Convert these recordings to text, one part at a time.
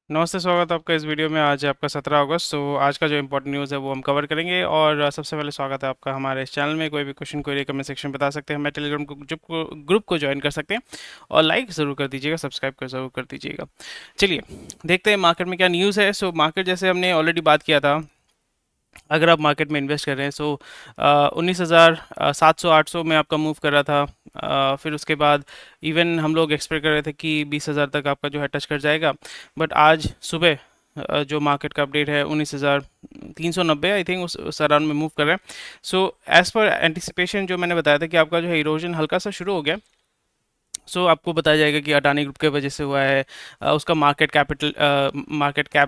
नमस्ते, स्वागत है आपका इस वीडियो में। आज है आपका 17 अगस्त। तो आज का जो इम्पोर्टेंट न्यूज़ है वो हम कवर करेंगे। और सबसे पहले स्वागत है आपका हमारे इस चैनल में। कोई भी क्वेश्चन क्वेरी कमेंट सेक्शन में बता सकते हैं, हमें टेलीग्राम को ग्रुप को ज्वाइन कर सकते हैं। और लाइक ज़रूर कर दीजिएगा, सब्सक्राइब कर ज़रूर कर दीजिएगा। चलिए देखते हैं मार्केट में क्या न्यूज़ है। सो मार्केट जैसे हमने ऑलरेडी बात किया था, अगर आप मार्केट में इन्वेस्ट कर रहे हैं, सो 19,700-800 में आपका मूव कर रहा था। फिर उसके बाद इवन हम लोग एक्सपेक्ट कर रहे थे कि 20,000 तक आपका जो है टच कर जाएगा। बट आज सुबह जो मार्केट का अपडेट है 19,390 आई थिंक उस अराउंड में मूव कर रहे हैं। सो एज पर एंटिसिपेशन जो मैंने बताया था कि आपका जो है इरोजन हल्का सा शुरू हो गया। आपको बताया जाएगा कि अडानी ग्रुप के वजह से हुआ है। उसका मार्केट कैप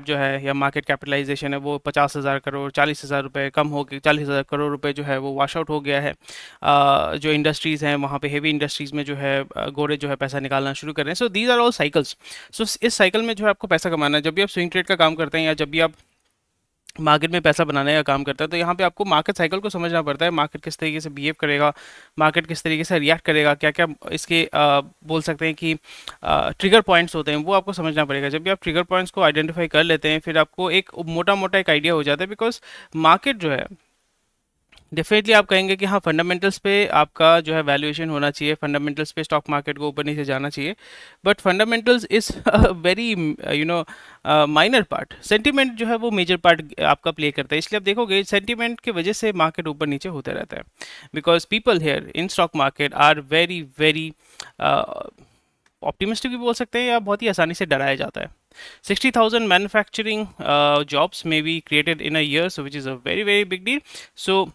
जो है या मार्केट कैपिटलाइजेशन है वो 50,000 करोड़, 40,000 रुपये कम हो गए, 40,000 करोड़ रुपए जो है वो वॉश आउट हो गया है। जो इंडस्ट्रीज़ हैं वहाँ पे हेवी इंडस्ट्रीज़ में जो है गोरे जो है पैसा निकालना शुरू कर रहे हैं। So these are all cycles. So इस साइकिल में जो है आपको पैसा कमाना है। जब भी आप स्विंग ट्रेड का काम करते हैं या जब भी आप मार्केट में पैसा बनाने का काम करता है, तो यहाँ पे आपको मार्केट साइकिल को समझना पड़ता है। मार्केट किस तरीके से बिहेव करेगा, मार्केट किस तरीके से रिएक्ट करेगा, क्या क्या इसके बोल सकते हैं कि ट्रिगर पॉइंट्स होते हैं, वो आपको समझना पड़ेगा। जब भी आप ट्रिगर पॉइंट्स को आइडेंटिफाई कर लेते हैं, फिर आपको एक मोटा मोटा एक आइडिया हो जाता है। बिकॉज मार्केट जो है डेफिनेटली आप कहेंगे कि हाँ, फंडामेंटल्स पे आपका जो है वैल्यूएशन होना चाहिए, फंडामेंटल्स पे स्टॉक मार्केट को ऊपर नीचे जाना चाहिए। But fundamentals is very minor part. Sentiment जो है वो मेजर पार्ट आपका प्ले करता है। इसलिए आप देखोगे सेंटीमेंट की वजह से मार्केट ऊपर नीचे होता रहता है। Because people here in stock market are very very optimistic भी बोल सकते हैं, या बहुत ही आसानी से डराया जाता है। 60,000 मैन्युफैक्चरिंग जॉब्स में be created in a year, so which is a very very big deal. So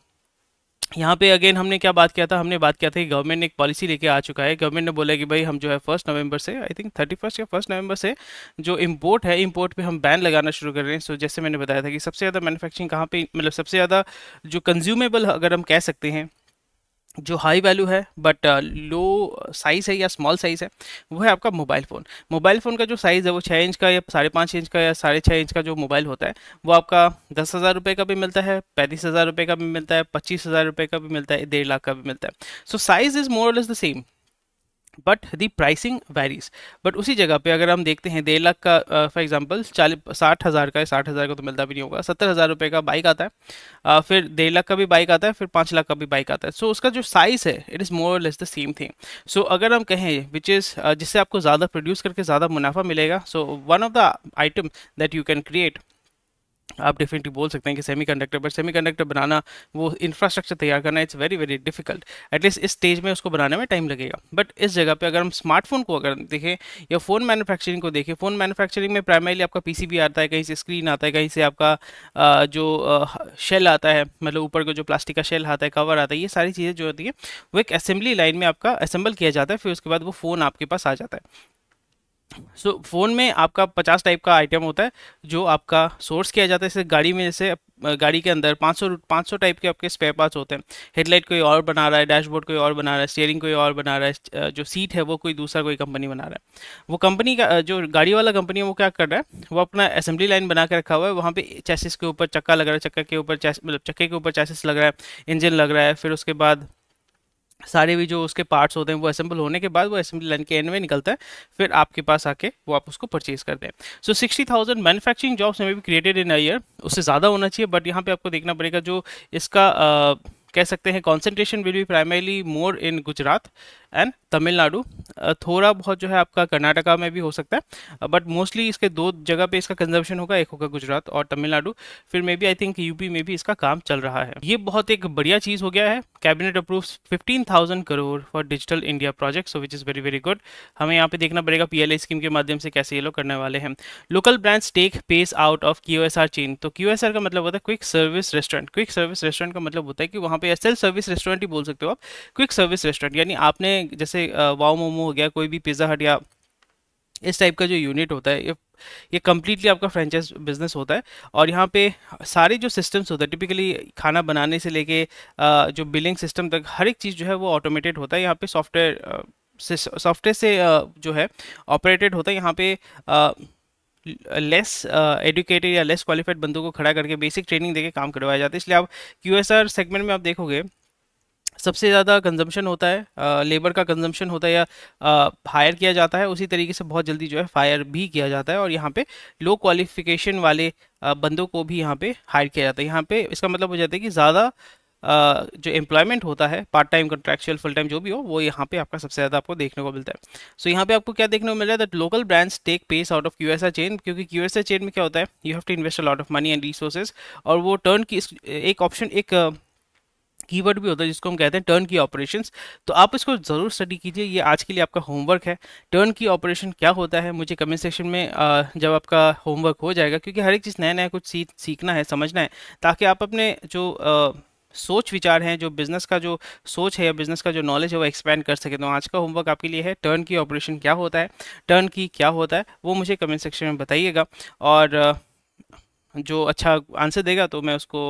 यहाँ पे अगेन हमने क्या बात किया था, हमने बात किया था कि गवर्नमेंट ने एक पॉलिसी लेके आ चुका है। गवर्नमेंट ने बोला कि भाई हम जो है 1 नवंबर से, आई थिंक 31 या 1 नवंबर से जो इम्पोर्ट है, इम्पोर्ट पे हम बैन लगाना शुरू कर रहे हैं। सो जैसे मैंने बताया था कि सबसे ज़्यादा मैन्युफैक्चरिंग कहाँ पे, मतलब सबसे ज़्यादा जो कंज्यूमेबल अगर हम कह सकते हैं, जो हाई वैल्यू है बट लो साइज है या स्मॉल साइज है, वो है आपका मोबाइल फ़ोन। मोबाइल फ़ोन का जो साइज़ है वो 6 इंच का या 5.5 इंच का या 6.5 इंच का जो मोबाइल होता है, वो आपका 10,000 रुपये का भी मिलता है, 35,000 रुपये का भी मिलता है, 25,000 रुपये का भी मिलता है, 1.5 लाख का भी मिलता है। सो साइज इज मोर और less the same, but the pricing varies. But उसी जगह पे अगर हम देखते हैं 1.5 लाख का, फॉर एग्जांपल 40-60 हज़ार का है, 60 हज़ार का तो मिलता भी नहीं होगा, 70,000 रुपये का बाइक आता है। फिर 1.5 लाख का भी बाइक आता है, फिर 5 लाख का भी बाइक आता है। सो उसका जो साइज़ है it is more less the same thing. So अगर हम कहें विच इज़ जिससे आपको ज़्यादा प्रोड्यूस करके ज़्यादा मुनाफा मिलेगा, so one of the item that you can create, आप डेफिनेटली बोल सकते हैं कि सेमीकंडक्टर। बट सेमीकंडक्टर बनाना, वो इंफ्रास्ट्रक्चर तैयार करना, it's very very difficult. At least इस स्टेज में उसको बनाने में टाइम लगेगा। बट इस जगह पे अगर हम स्मार्टफोन को अगर देखें या फ़ोन मैन्युफैक्चरिंग को देखें, फ़ोन मैन्युफैक्चरिंग में प्राइमरीली आपका पीसीबी आता है, कहीं से स्क्रीन आता है, कहीं से आपका जो शेल आता है, मतलब ऊपर का जो प्लास्टिक का शेल आता है, कवर आता है, ये सारी चीज़ें जो होती है वो एक असेंबली लाइन में आपका असेंबल किया जाता है। फिर उसके बाद वो फ़ोन आपके पास आ जाता है। फ़ोन में आपका 50 टाइप का आइटम होता है जो आपका सोर्स किया जाता है। जैसे गाड़ी में, जैसे गाड़ी के अंदर 500 टाइप के आपके स्पेयर पार्ट्स होते हैं। हेडलाइट कोई और बना रहा है, डैशबोर्ड कोई और बना रहा है, स्टीयरिंग कोई और बना रहा है, जो सीट है वो कोई दूसरा कोई कंपनी बना रहा है। वो कंपनी का जो गाड़ी वाला कंपनी है वो क्या कर रहा है, वो अपना असेंबली लाइन बना के रखा हुआ है। वहाँ पे चैसिस के ऊपर चक्का लग रहा है, चक्का के ऊपर मतलब चक्के के ऊपर चैसिस लग रहा है, इंजन लग रहा है। फिर उसके बाद सारे भी जो उसके पार्ट्स होते हैं वो असेंबल होने के बाद वो असेंबली लाइन के एंड में निकलता है। फिर आपके पास आके वो आप उसको परचेज करते हैं। सो 60,000 मैन्युफैक्चरिंग जॉब्स में भी क्रिएटेड इन अ ईयर, उससे ज़्यादा होना चाहिए। बट यहाँ पे आपको देखना पड़ेगा जो इसका कह सकते हैं concentration will be primarily more in Gujarat and Tamil Nadu. थोड़ा बहुत जो है आपका कर्नाटका में भी हो सकता है, बट मोस्टली इसके दो जगह पे इसका कंजम्पशन होगा, एक होगा गुजरात और तमिलनाडु। फिर may be I think UP में भी इसका काम चल रहा है। ये बहुत एक बढ़िया चीज़ हो गया है। Cabinet approves 15,000 crore for digital India project, so which is very very good. हमें यहाँ पे देखना पड़ेगा पीएलआई स्कीम के माध्यम से कैसे ये लोग करने वाले हैं। Local brands take pace out of QSR chain. तो क्यूएसआर का मतलब होता है quick service restaurant. Quick service restaurant का मतलब होता है कि वहाँ पे सेल्फ सर्विस रेस्टोरेंट ही बोल सकते हो आप। क्विक सर्विस रेस्टोरेंट यानी आपने जैसे वाओ मोमो हो गया, कोई भी पिज़्ज़ा हट या इस टाइप का जो यूनिट होता है, ये कम्प्लीटली आपका फ्रेंचाइज बिजनेस होता है। और यहाँ पे सारे जो सिस्टम्स होते हैं, टिपिकली खाना बनाने से लेके जो बिलिंग सिस्टम तक, हर एक चीज़ जो है वो ऑटोमेटेड होता है। यहाँ पे सॉफ्टवेयर से जो है ऑपरेटेड होता है। यहाँ पे लेस एडुकेटेड या लेस क्वालिफाइड बंदों को खड़ा करके बेसिक ट्रेनिंग देके काम करवाया जाता है। इसलिए आप क्यूएसआर सेगमेंट में आप देखोगे सबसे ज़्यादा कंजम्पशन होता है, लेबर का कंजम्पशन होता है या हायर किया जाता है, उसी तरीके से बहुत जल्दी जो है फायर भी किया जाता है। और यहाँ पे लो क्वालिफिकेशन वाले बंदों को भी यहाँ पे हायर किया जाता है। यहाँ पे इसका मतलब हो जाता है कि ज़्यादा जो एम्प्लॉयमेंट होता है, part time, contractual, full time जो भी हो, वो यहाँ पे आपका सबसे ज़्यादा आपको देखने को मिलता है। सो यहाँ पे आपको क्या देखने को मिल रहा है, that local brands take pace out of QSR chain, क्योंकि क्यूएसआर चेन में क्या होता है, you have to invest a lot of money and resources, और वो टर्न की एक ऑप्शन, एक कीवर्ड भी होता है जिसको हम कहते हैं टर्न की ऑपरेशंस। तो आप इसको ज़रूर स्टडी कीजिए, ये आज के लिए आपका होमवर्क है। टर्न की ऑपरेशन क्या होता है, मुझे कमेंट सेक्शन में जब आपका होमवर्क हो जाएगा, क्योंकि हर एक चीज़ नया नया कुछ सीखना है, समझना है, ताकि आप अपने जो सोच विचार हैं, जो बिज़नेस का जो सोच है या बिज़नेस का जो नॉलेज है, वो एक्सपैंड कर सके। तो आज का होमवर्क आपके लिए है, टर्न की ऑपरेशन क्या होता है, टर्न की क्या होता है, वो मुझे कमेंट सेक्शन में बताइएगा। और जो अच्छा आंसर देगा तो मैं उसको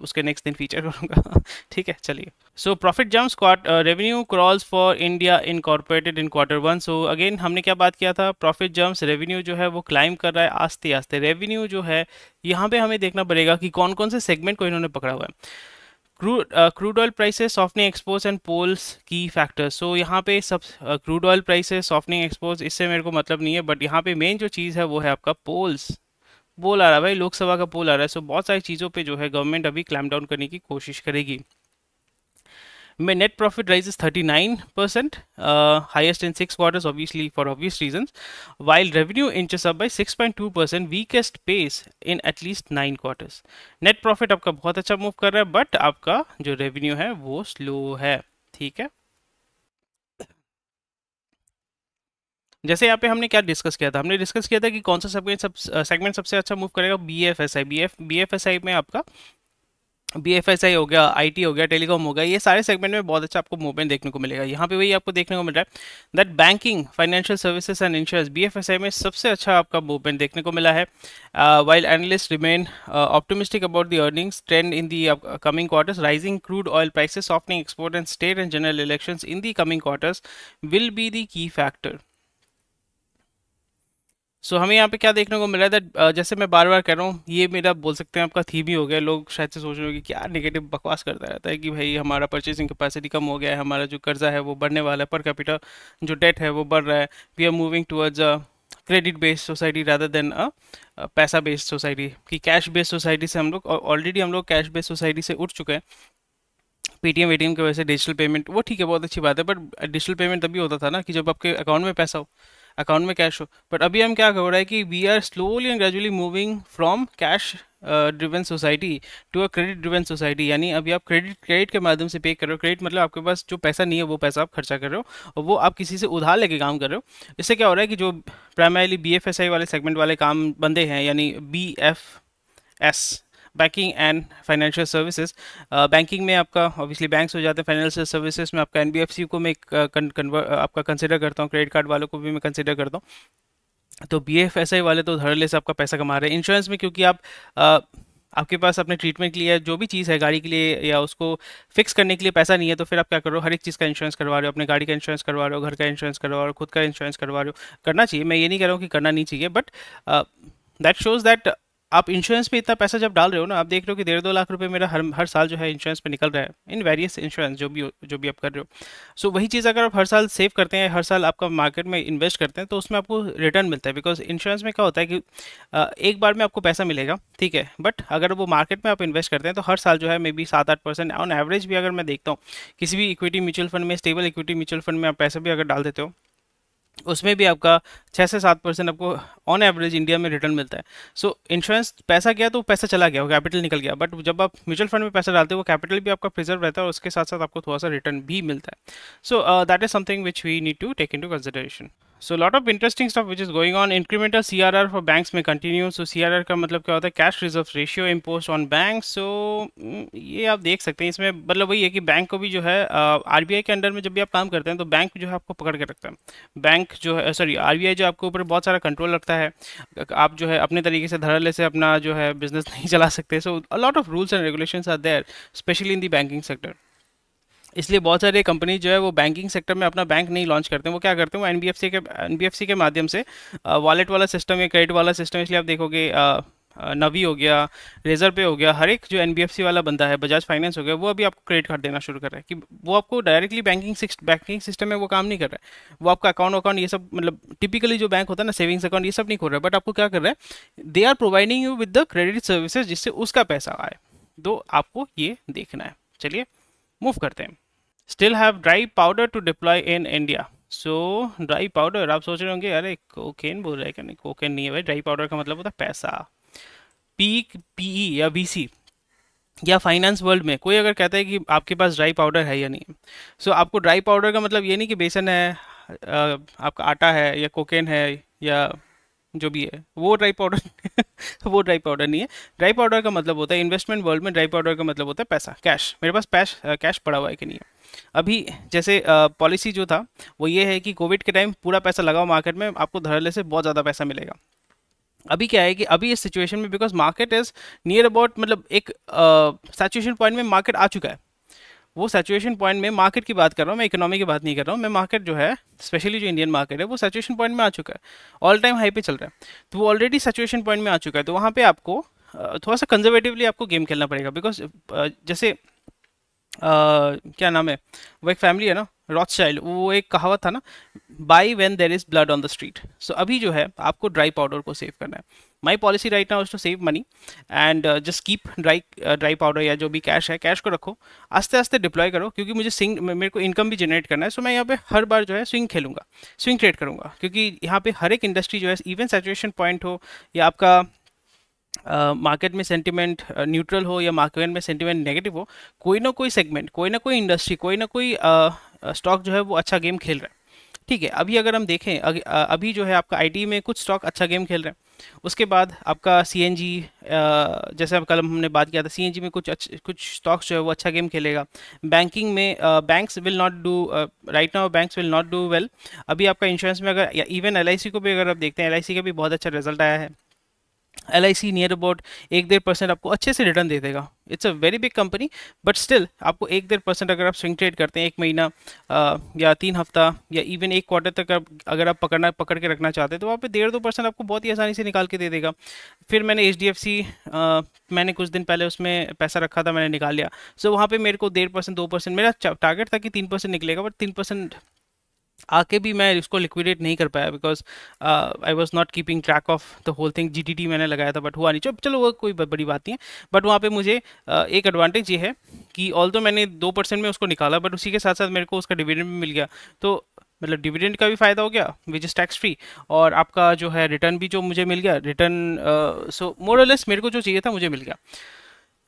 उसके नेक्स्ट दिन फीचर करूँगा। ठीक है, चलिए। So profit jumps, revenue crawls for India Incorporated in Q1। So again हमने क्या बात किया था, प्रॉफिट जम्प्स, रेवेन्यू जो है वो क्लाइम कर रहा है आस्ते आस्ते। रेवेन्यू जो है यहाँ पे हमें देखना पड़ेगा कि कौन कौन से सेगमेंट को इन्होंने पकड़ा हुआ है। Crude oil prices, softening exports and polls की फैक्टर्स। सो यहाँ पे सब crude oil prices, softening exports, इससे मेरे को मतलब नहीं है, बट यहाँ पे मेन जो चीज़ है वो है आपका पोल्स। पोल आ रहा है भाई, लोकसभा का पोल आ रहा है। सो बहुत सारी चीज़ों पे जो है गवर्नमेंट अभी क्लैम्प डाउन करने की कोशिश करेगी। में net profit rises 39%, highest in 6 quarters, obviously for obvious reasons, while revenue inches up by 6.2%, weakest pace in at least 9 quarters. Net profit आपका बहुत अच्छा मूव कर रहा है, बट आपका जो रेवेन्यू है वो स्लो है। ठीक है, जैसे यहाँ पे हमने क्या डिस्कस किया था, हमने डिस्कस किया था कि कौन सा सेगमेंट सबसे अच्छा मूव करेगा, बीएफएसआई में आपका बीएफएसआई हो गया, आईटी हो गया, टेलीकॉम हो गया, ये सारे सेगमेंट में बहुत अच्छा आपको मूवमेंट देखने को मिलेगा। यहाँ पे वही आपको देखने को मिल रहा है that banking, financial services and insurance, BFSI में सबसे अच्छा आपका मूवमेंट देखने को मिला है। While analyst remain optimistic about the earnings trend in the coming quarters, rising crude oil prices, softening export and state and general elections in the coming quarters will be the key factor. हमें यहाँ पे क्या देखने को मिल रहा है that जैसे मैं बार बार कह रहा हूँ, ये मेरा बोल सकते हैं आपका थीम ही हो गया। लोग शायद से सोच रहे हो कि क्या नेगेटिव बकवास करता रहता है कि भाई हमारा परचेसिंग कैपेसिटी कम हो गया है, हमारा जो कर्जा है वो बढ़ने वाला है, पर कैपिटा जो डेट है वो बढ़ रहा है, we are moving towards a credit based society rather than a पैसा बेस्ड सोसाइटी, कि कैश बेस्ड सोसाइटी से हम लोग ऑलरेडी हम लोग कैश बेस्ड सोसाइटी से उठ चुके हैं। पेटीएम वेटीएम की वजह से डिजिटल पेमेंट, वो ठीक है, बहुत अच्छी बात है, बट डिजिटल पेमेंट तभी होता था ना कि जब आपके अकाउंट में पैसा हो, अकाउंट में कैश हो। बट अभी हम क्या हो रहा है कि we are slowly and gradually moving from cash driven society to a credit driven society. यानी अभी आप क्रेडिट के माध्यम से पे कर रहे हो। क्रेडिट मतलब आपके पास जो पैसा नहीं है वो पैसा आप खर्चा कर रहे हो, और वो आप किसी से उधार लेके काम कर रहे हो। इससे क्या हो रहा है कि जो प्राइमरीली बीएफएसआई वाले सेगमेंट वाले काम बंदे हैं, यानी BFS, banking and financial services, banking में आपका ऑब्वियसली बैंक्स हो जाते हैं, फाइनेंशियल सर्विसेज में आपका एनबीएफसी को मैं आपका कंसिडर करता हूँ, क्रेडिट कार्ड वालों को भी मैं कंसिडर करता हूँ। तो बीएफएसआई वाले तो धड़ल्ले से आपका पैसा कमा रहे हैं। इंश्योरेंस में क्योंकि आप आपके पास अपने ट्रीटमेंट के लिए जो भी चीज़ है, गाड़ी के लिए या उसको फिक्स करने के लिए पैसा नहीं है, तो फिर आप क्या कर रहे हो, हर एक चीज़ का इंश्योरेंस करवा रहे हो, अपने गाड़ी का इंश्योरेंस करवा रहे हो, घर का इंश्योरेंस करवा रहे हो, खुद का इंश्योरेंस करवा रहे हो। करना चाहिए, मैं ये नहीं कह रहा हूँ कि करना नहीं चाहिए, बट दैट शोज दैट आप इंश्योरेंस पे इतना पैसा जब डाल रहे हो ना, आप देख रहे हो कि 1.5 लाख रुपए मेरा हर साल जो है इंश्योरेंस पे निकल रहा है, इन वेरियस इंश्योरेंस जो भी आप कर रहे हो। वही चीज़ अगर आप हर साल सेव करते हैं, हर साल आपका मार्केट में इन्वेस्ट करते हैं, तो उसमें आपको रिटर्न मिलता है। बिकॉज इंश्योरेंस में क्या होता है कि एक बार में आपको पैसा मिलेगा, ठीक है, बट अगर वो मार्केट में आप इन्वेस्ट करते हैं तो हर साल जो है मे बी 7-8% ऑन एवरेज भी अगर मैं देखता हूँ, किसी भी इक्विटी म्यूचुअल फंड में, स्टेबल इक्विटी म्यूचुअल फंड में आप पैसा भी अगर डाल देते हो, उसमें भी आपका 6 से 7% आपको ऑन एवरेज इंडिया में रिटर्न मिलता है। इंश्योरेंस पैसा गया तो पैसा चला गया, वो कैपिटल निकल गया, बट जब आप म्यूचुअल फंड में पैसा डालते हो, वो कैपिटल भी आपका प्रिजर्व रहता है और उसके साथ साथ आपको थोड़ा सा रिटर्न भी मिलता है। That is something which we need to take into consideration. Lot of interesting stuff which is going on. Incremental CRR for banks में कंटिन्यू। सीआरआर का मतलब क्या होता है, cash reserve ratio impose on bank. ये आप देख सकते हैं, इसमें मतलब वही है कि बैंक को भी जो है आरबीआई के अंडर में जब भी आप काम करते हैं तो बैंक जो है आपको पकड़ के रखता है। बैंक जो है, सॉरी, आरबीआई जो आपके ऊपर बहुत सारा कंट्रोल रखता है, आप जो है अपने तरीके से धड़ल्ले से अपना जो है बिजनेस नहीं चला सकते। A lot of rules and regulations are there, specially in the banking sector. इसलिए बहुत सारे कंपनी जो है वो बैंकिंग सेक्टर में अपना बैंक नहीं लॉन्च करते हैं। वो क्या करते हैं, वो एनबीएफसी के माध्यम से वॉलेट वाला सिस्टम या क्रेडिट वाला सिस्टम, इसलिए आप देखोगे नवी हो गया, रेजर पे हो गया, हर एक जो एनबीएफसी वाला बंदा है, बजाज फाइनेंस हो गया, वो अभी आपको क्रेडिट कार्ड देना शुरू कर रहा है कि वो आपको डायरेक्टली बैंकिंग सिस्टम में वो काम नहीं कर रहा है, वो आपका अकाउंट अकाउंट ये सब मतलब टिपिकली जो बैंक होता है ना, सेविंग्स अकाउंट ये सब नहीं खोल रहा है, बट आपको क्या कर रहा है, they are providing you with the credit services जिससे उसका पैसा आए। तो आपको ये देखना है। चलिए मूव करते हैं। Still have dry powder to deploy in India. So dry powder, आप सोच रहे होंगे अरे कोकेन बोल रहा है क्या? नहीं, कोकेन नहीं है भाई। ड्राई पाउडर का मतलब होता है पैसा। पीक पीई या वीसी या फाइनेंस वर्ल्ड में कोई अगर कहता है कि आपके पास ड्राई पाउडर है या नहीं, सो आपको ड्राई पाउडर का मतलब ये नहीं कि बेसन है, आपका आटा है या कोकेन है या जो भी है वो ड्राई पाउडर वो ड्राई पाउडर नहीं है। ड्राई पाउडर का मतलब होता है इन्वेस्टमेंट वर्ल्ड में, ड्राई पाउडर का मतलब होता है पैसा, कैश। मेरे पास कैश पड़ा हुआ है कि नहीं है। अभी जैसे पॉलिसी जो था वो ये है कि कोविड के टाइम पूरा पैसा लगाओ मार्केट में, आपको धड़ल्ले से बहुत ज़्यादा पैसा मिलेगा। अभी क्या है कि अभी इस सिचुएशन में because market is near about मतलब एक सैचुरेशन पॉइंट में मार्केट आ चुका है। वो सैचुरेशन पॉइंट में मार्केट की बात कर रहा हूँ मैं, इकोनॉमी की बात नहीं कर रहा हूँ मैं। मार्केट जो है स्पेशली जो इंडियन मार्केट है वो सैचुरेशन पॉइंट में आ चुका है, ऑल टाइम हाई पे चल रहा है, तो वो ऑलरेडी सैचुरेशन पॉइंट में आ चुका है। तो वहाँ पे आपको थोड़ा सा कंजर्वेटिवली आपको गेम खेलना पड़ेगा बिकॉज जैसे क्या नाम है, वो एक फैमिली है ना रॉथस्चाइल्ड, वो एक कहावत था ना, buy when there is blood on the street. So अभी जो है आपको ड्राई पाउडर को सेव करना है। My policy right now is to save money and just keep dry powder या जो भी कैश है, कैश को रखो, आस्ते आस्ते डिप्लॉय करो, क्योंकि मुझे मेरे को इनकम भी जनरेट करना है। सो मैं यहाँ पे हर बार जो है स्विंग खेलूंगा, स्विंग ट्रेड करूंगा, क्योंकि यहाँ पे हर एक इंडस्ट्री जो है इवन सैचुरेशन पॉइंट हो या आपका मार्केट में सेंटिमेंट न्यूट्रल हो या मार्केट में सेंटिमेंट नेगेटिव हो, कोई ना कोई सेगमेंट, कोई ना कोई इंडस्ट्री, कोई ना कोई स्टॉक जो है वो अच्छा गेम खेल रहा है। ठीक है, अभी अगर हम देखें अभी जो है आपका आईटी में कुछ स्टॉक अच्छा गेम खेल रहे हैं। उसके बाद आपका सीएनजी, जैसे कल हमने बात किया था, सीएनजी में कुछ स्टॉक्स जो है वो अच्छा गेम खेलेगा। बैंकिंग में banks will not do right now, banks will not do well. अभी आपका इंश्योरेंस में अगर इवन एलआईसी को भी अगर आप देखते हैं, एलआईसी का भी बहुत अच्छा रिजल्ट आया है। L I C near about 1-1.5% आपको अच्छे से रिटर्न दे देगा। It's a very big company, but still आपको 1-1.5% अगर आप स्विंग ट्रेड करते हैं 1 महीना या 3 हफ्ता या इवन 1 क्वार्टर तक अगर आप पकड़ के रखना चाहते हैं, तो वहाँ पे 1.5-2% आपको बहुत ही आसानी से निकाल के दे देगा। फिर मैंने HDFC मैंने कुछ दिन पहले उसमें पैसा रखा था, मैंने निकाल लिया। सो वहाँ पे मेरे को 1.5% 2%, मेरा टारगेट था कि 3% निकलेगा, बट 3% आके भी मैं इसको लिक्विडेट नहीं कर पाया because I was not keeping track of the whole thing. GTT मैंने लगाया था बट हुआ नहीं। चलो वो कोई बड़ी बात नहीं है, बट वहाँ पे मुझे एक एडवांटेज ये है कि ऑल तो मैंने 2% में उसको निकाला, बट उसी के साथ साथ मेरे को उसका डिविडेंड भी मिल गया। तो मतलब डिविडेंड का भी फ़ायदा हो गया विच इज़ टैक्स फ्री, और आपका जो है रिटर्न भी जो मुझे मिल गया, रिटर्न सो मोर और लेस मेरे को जो चाहिए था मुझे मिल गया।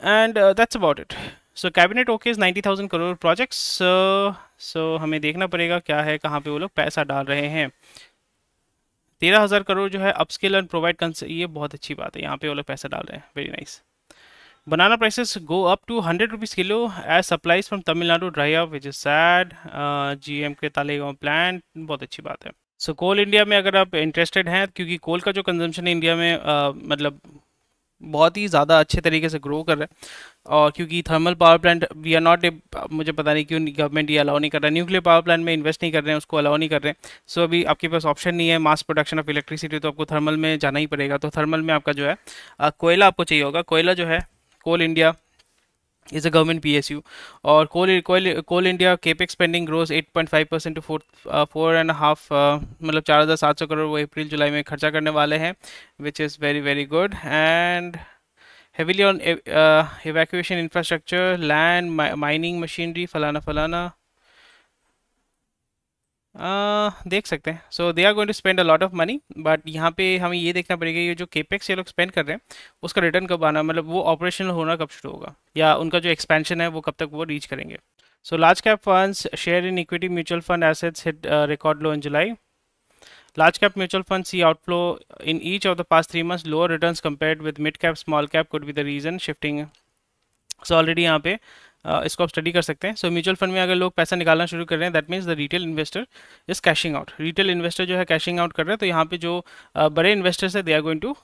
And that's about it. So cabinet okay 90,000 crore projects. So हमें देखना पड़ेगा क्या है, कहाँ पे वो लोग पैसा डाल रहे हैं। 13,000 करोड़ जो है अपस्किल एंड प्रोवाइड, ये बहुत अच्छी बात है, यहाँ पे वो लोग पैसा डाल रहे हैं, very nice. Banana prices go up to 100 rupees kilo as supplies from Tamil Nadu dry up which is sad. GM के तालेगांव प्लांट, बहुत अच्छी बात है। सो कोल इंडिया में अगर आप इंटरेस्टेड हैं, क्योंकि कोल का जो कंजम्पशन है इंडिया में मतलब बहुत ही ज़्यादा अच्छे तरीके से ग्रो कर रहा है, और क्योंकि thermal power plant we are not, मुझे पता नहीं क्यों गवर्नमेंट ये अलाउ नहीं कर रहा है, न्यूक्लियर पावर प्लांट में इन्वेस्ट नहीं कर रहे हैं, उसको अलाउ नहीं कर रहे हैं। सो अभी आपके पास ऑप्शन नहीं है मास प्रोडक्शन ऑफ इलेक्ट्रिसिटी, तो आपको थर्मल में जाना ही पड़ेगा। तो थर्मल में आपका जो है कोयला आपको चाहिए होगा। कोयला जो है Coal India is a government PSU, और Coal India capex spending grows 8.5% to 4.5 मतलब 4,700 करोड़ वो अप्रैल जुलाई में खर्चा करने वाले हैं, which is very very good. And heavily on evacuation infrastructure, land, mining machinery, फलाना फलाना देख सकते हैं। So they are going to spend a lot of money, but यहाँ पे हमें ये देखना पड़ेगा ये जो केपेक्स ये लोग स्पेंड कर रहे हैं उसका रिटर्न कब आना, मतलब वो ऑपरेशनल होना कब शुरू होगा, या उनका जो एक्सपेंशन है वो कब तक वो रीच करेंगे। So large cap funds share in equity mutual fund assets hit record low in July. Large cap mutual funds see outflow in each of the past 3 months. Lower returns compared with mid cap, small cap could be the reason shifting. So already यहाँ पे इसको आप study कर सकते हैं। So mutual fund में अगर लोग पैसा निकालना शुरू कर रहे हैं, that means the retail investor is caching out. Retail investor जो है कैशिंग आउट कर रहे हैं, तो यहाँ पे जो बड़े इन्वेस्टर्स है they are going to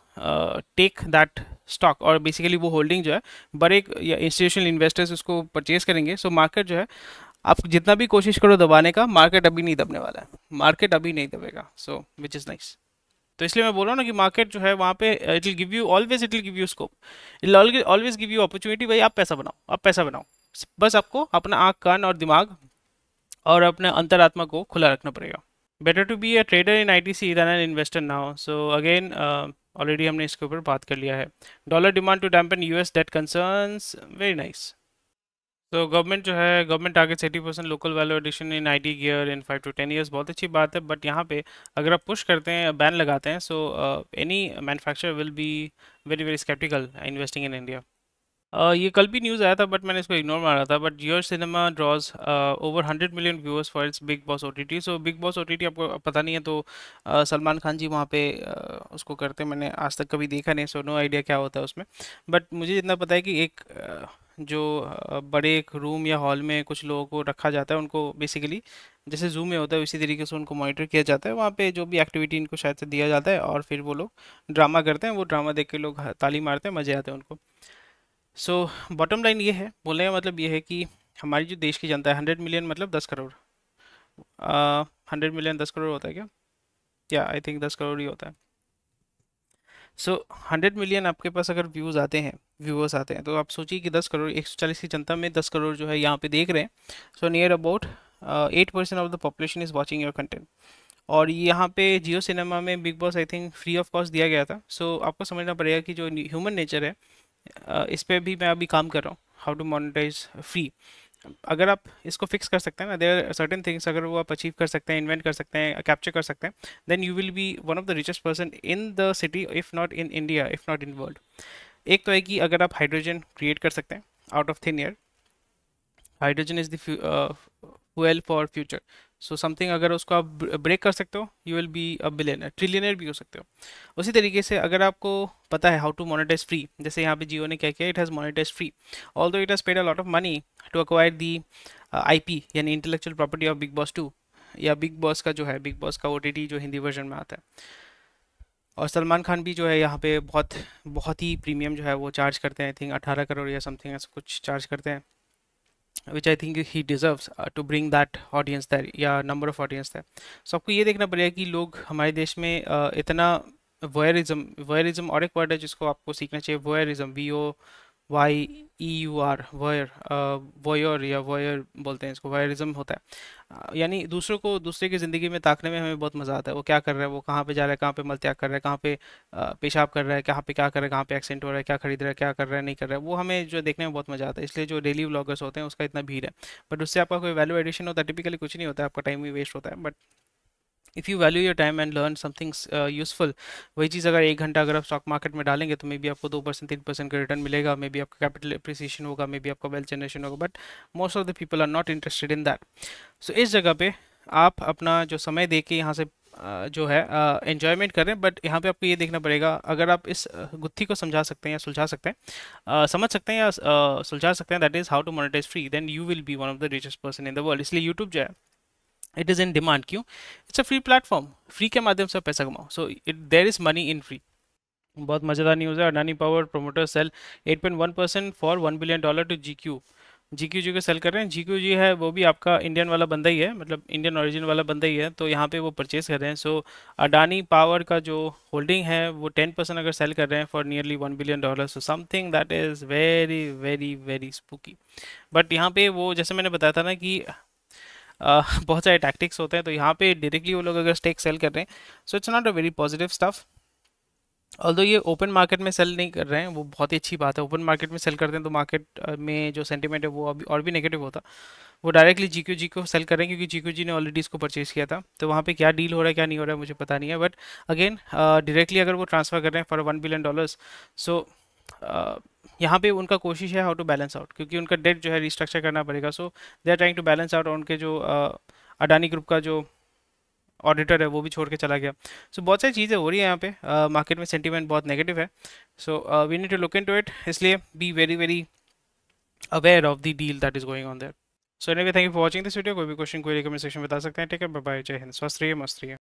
take that stock, और बेसिकली वो होल्डिंग जो है बड़े या इंस्टीट्यूशनल इन्वेस्टर्स उसको परचेज करेंगे। सो मार्केट जो है आप जितना भी कोशिश करो दबाने का, मार्केट अभी नहीं दबने वाला है, मार्केट अभी नहीं दबेगा। सो विच इज़ नाइस। तो इसलिए मैं बोल रहा हूँ ना कि मार्केट जो है वहाँ पे it will give you always, it will give you scope, it always give you opportunity. भाई आप पैसा बनाओ, आप पैसा बनाओ, बस आपको अपना आँख कान और दिमाग और अपने अंतरात्मा को खुला रखना पड़ेगा। Better to be a trader in ITC than an investor now. So again already हमने इसके ऊपर बात कर लिया है। Dollar demand to dampen US debt concerns, very nice. तो गवर्नमेंट जो है, government targets 80% local value addition in IT gear in 5 to 10 years, बहुत अच्छी बात है। बट यहाँ पे अगर आप पुश करते हैं, बैन लगाते हैं, so any manufacturer will be very very sceptical investing in India. ये कल भी न्यूज़ आया था बट मैंने इसको इग्नोर मारा था। But your cinema draws over 100 million viewers for its Bigg Boss OTT. So Bigg Boss OTT आपको पता नहीं है तो सलमान खान जी वहाँ पे उसको करते हैं। मैंने आज तक कभी देखा नहीं, सो नो आइडिया क्या होता है उसमें। बट मुझे जितना पता है कि एक जो बड़े एक रूम या हॉल में कुछ लोगों को रखा जाता है, उनको बेसिकली जैसे जूम में होता है उसी तरीके से उनको मॉनिटर किया जाता है। वहाँ पे जो भी एक्टिविटी इनको शायद से दिया जाता है और फिर वो लोग ड्रामा करते हैं। वो ड्रामा देख के लोग ताली मारते हैं, मज़े आते हैं उनको। सो बॉटम लाइन ये है, बोलने का मतलब ये है कि हमारी जो देश की जनता है, 100 million मतलब 10 करोड़। 100 million 10 करोड़ होता है क्या? या आई थिंक 10 करोड़ ही होता है। सो 100 million आपके पास अगर व्यूअर्स आते हैं, तो आप सोचिए कि 10 करोड़, 140 की जनता में 10 करोड़ जो है यहाँ पे देख रहे हैं। So near about 8% of the population is watching your content. और यहाँ पे जियो सिनेमा में big boss I think free of cost दिया गया था। सो आपको समझना पड़ेगा कि जो ह्यूमन नेचर है, इस पे भी मैं अभी काम कर रहा हूँ, हाउ टू मोनेटाइज फ्री। अगर आप इसको फिक्स कर सकते हैं ना, देयर आर सर्टेन थिंग्स, अगर वो आप अचीव कर सकते हैं, इन्वेंट कर सकते हैं, कैप्चर कर सकते हैं, then you will be one of the richest person in the city, if not in India, if not in world. एक तो है कि अगर आप हाइड्रोजन क्रिएट कर सकते हैं out of thin air, hydrogen is the fuel for future. So something अगर उसको आप ब्रेक कर सकते हो, you will be a billionaire, trillionaire भी हो सकते हो। उसी तरीके से अगर आपको पता है हाउ टू मोनेटाइज फ्री, जैसे यहाँ पे जियो ने क्या किया, it has monetise free, although it has paid a lot of money to acquire the IP यानी intellectual property of Bigg Boss 2, या बिग बॉस का जो है, बिग बॉस का ओटीटी जो हिंदी वर्जन में आता है। और सलमान खान भी जो है यहाँ पे बहुत बहुत ही प्रीमियम जो है वो चार्ज करते हैं, आई थिंक 18 करोड़ या समथिंग ऐसा कुछ चार्ज करते हैं, which I think he deserves to bring that audience there या number of audience there। So आपको ये देखना पड़ेगा कि लोग हमारे देश में इतना वॉयरिज्म और एक वर्ड है जिसको आपको सीखना चाहिए, वॉयरिज्म, VOYEUR, वॉयर या वॉयर बोलते हैं इसको, वॉयरिज्म होता है। यानी दूसरों को, दूसरे की ज़िंदगी में ताकने में हमें बहुत मज़ा आता है। वो क्या कर रहा है, वो कहाँ पे जा रहा है, कहाँ पे मलत्याग कर रहा है, कहाँ पे पेशाब कर रहा है, कहाँ पे क्या कर रहा है, कहाँ पे एक्सीडेंट हो रहा है, क्या खरीद रहा है, क्या कर रहा है, नहीं कर रहा है, वो हमें जो देखने में बहुत मज़ा आता है। इसलिए जो डेली व्लॉगर्स होते हैं उसका इतना भीड़ है। बट उससे आपका कोई वैल्यू एडिशन होता है? टिपिकली कुछ नहीं होता है, आपका टाइम ही वेस्ट होता है। But if you value your time and learn something useful, वही चीज़ अगर 1 घंटा अगर आप स्टॉक मार्केट में डालेंगे तो मे बी आपको 2% 3% का रिटर्न मिलेगा, मे बी आपका कैपिटल अप्रिसिएशन होगा, मे बी आपका वेल्थ जनरेशन होगा। But most of the people are not interested in that. So इस जगह पे आप अपना जो समय दे के यहाँ से जो है एन्जॉयमेंट करें। बट यहाँ पे आपको ये देखना पड़ेगा, अगर आप इस गुत्थी को समझा सकते हैं या सुलझा सकते हैं, समझ सकते हैं या सुलझा सकते हैं, that is how to monetise free, then you will be one of the richest person in the world. इसलिए यूट्यूब जो है, इट इज़ इन डिमांड। क्यों? It's a free platform, free के माध्यम से आप पैसा कमाओ। So it there is money in free. बहुत मज़ेदार न्यूज़ है। Adani power promoter sell 8.1% for $1 billion to GQ। GQ ji को सेल कर रहे हैं। GQ जी है वो भी आपका इंडियन वाला बंदा ही है, मतलब इंडियन ओरिजिन वाला बंदा ही है, तो यहाँ पे वो परचेज कर रहे हैं। सो अडानी पावर का जो होल्डिंग है वो 10% अगर सेल कर रहे हैं for nearly $1 billion, so something that is very very very spooky. But यहाँ पे वो जैसे मैंने बताया था ना कि बहुत सारे टैक्टिक्स होते हैं, तो यहाँ पे डायरेक्टली वो लोग अगर स्टेक सेल कर रहे हैं, so it's not a very positive stuff. Although ये ओपन मार्केट में सेल नहीं कर रहे हैं, वो बहुत ही अच्छी बात है। ओपन मार्केट में सेल करते हैं तो मार्केट में जो सेंटीमेंट है वो अभी और भी नेगेटिव होता। वो डायरेक्टली GQ जी को सेल कर रहे हैं क्योंकि GQ जी ने ऑलरेडी इसको परचेज किया था। तो वहाँ पे क्या डील हो रहा है क्या नहीं हो रहा है मुझे पता नहीं है। बट अगेन डायरेक्टली अगर वो ट्रांसफ़र कर रहे हैं फॉर $1 बिलियन, सो यहाँ पे उनका कोशिश है हाउ टू बैलेंस आउट, क्योंकि उनका डेट जो है रिस्ट्रक्चर करना पड़ेगा। So they are trying to balance out. उनके जो अडानी ग्रुप का जो ऑडिटर है वो भी छोड़ के चला गया। सो बहुत सारी चीज़ें हो रही है यहाँ पे, मार्केट में सेंटीमेंट बहुत नेगेटिव है। So we need to look into it, इसलिए be very very aware of the deal that is going on there. So anyway, thank you for watching this video. कोई भी क्वेश्चन कोई comment section में बता सकते हैं। ठीक है, बाय बाय, जय हिंद, स्वस्थ रहिए, मस्त रहिए।